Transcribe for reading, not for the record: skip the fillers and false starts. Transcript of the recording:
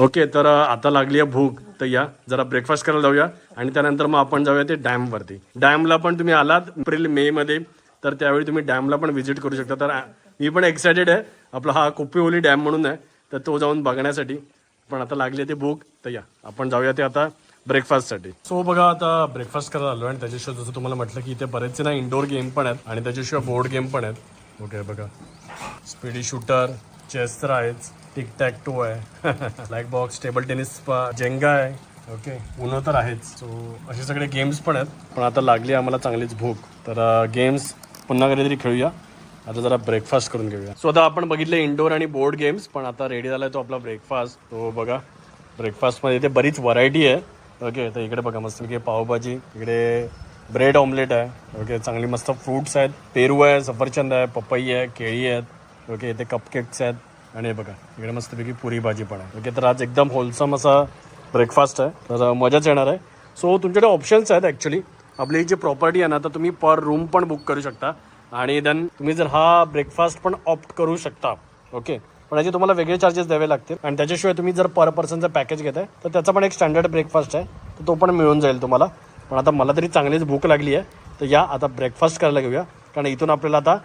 Okay, तर आता लागली आहे भूक, तर या जरा ब्रेकफास्ट करायला जाऊया आणि त्यानंतर मग आपण जाऊया ते डॅमवरती. डॅमला पण तुम्ही आलात एप्रिल मे मध्ये, तर त्यावेळी तुम्ही डॅमला पण व्हिजिट करू शकता. तर मी पण एक्सायटेड आहे, आपला हा कोपिओली डॅम म्हणून आहे, तर तो जाऊन बघण्यासाठी. पण आता लागली ते भूक, तर या आपण जाऊया ते आता ब्रेकफास्टसाठी. सो बघा, आता ब्रेकफास्ट करायला आलो आणि त्याच्याशिवाय जसं तुम्हाला म्हटलं की इथे बरेचसे ना इंडोर गेम पण आहेत आणि त्याच्याशिवाय बोर्ड गेम पण आहेत. ओके बघा, स्पीडी शूटर, चेस तर आहेच, टिक टॅक टो आहे, black box, table tennis, Jenga आहे, ओके, उनो तर आहेच. सो असे सगळे गेम्स पण आहेत. पण आता लागली आम्हाला चांगलीच भूक, तर गेम्स पुन्हा कधीतरी खेळूया. आता जरा ब्रेकफास्ट करून घेऊया. सो आता आपण बघितले इंडोर आणि बोर्ड गेम्स, पण आता रेडी झालाय तो आपला ब्रेकफास्ट. तो बघा, ब्रेकफास्टमध्ये इथे बरीच व्हरायटी आहे. ओके, तर इकडे बघा मस्त पावभाजी, इकडे ब्रेड ऑमलेट आहे. ओके, चांगली मस्त फ्रूट्स आहेत, पेरू आहे, सफरचंद आहे, पपई आहे, केळी आहेत. ओके, इथे कपकेक्स आहेत आणि हे बघा इकडे मस्तपैकी पुरी भाजी पण आहे. ओके, तर आज एकदम होलसम असा ब्रेकफास्ट आहे, तर मजाच येणार आहे. सो तुमच्याकडे ऑप्शन्स आहेत ॲक्च्युली. आपली जी प्रॉपर्टी आहे ना, तर तुम्ही पर रूम पण बुक करू शकता आणि देन तुम्ही जर हा ब्रेकफास्ट पण ऑप्ट करू शकता. ओके, पण याचे तुम्हाला वेगळे चार्जेस द्यावे लागतील आणि त्याच्याशिवाय तुम्ही जर पर पर्सनचं पॅकेज घेताय तर त्याचा पण एक स्टँडर्ड ब्रेकफास्ट आहे, तर तो पण मिळून जाईल तुम्हाला. पण आता मला तरी चांगलीच भूक लागली आहे, तर या आता ब्रेकफास्ट करायला घेऊया, कारण इथून आपल्याला आता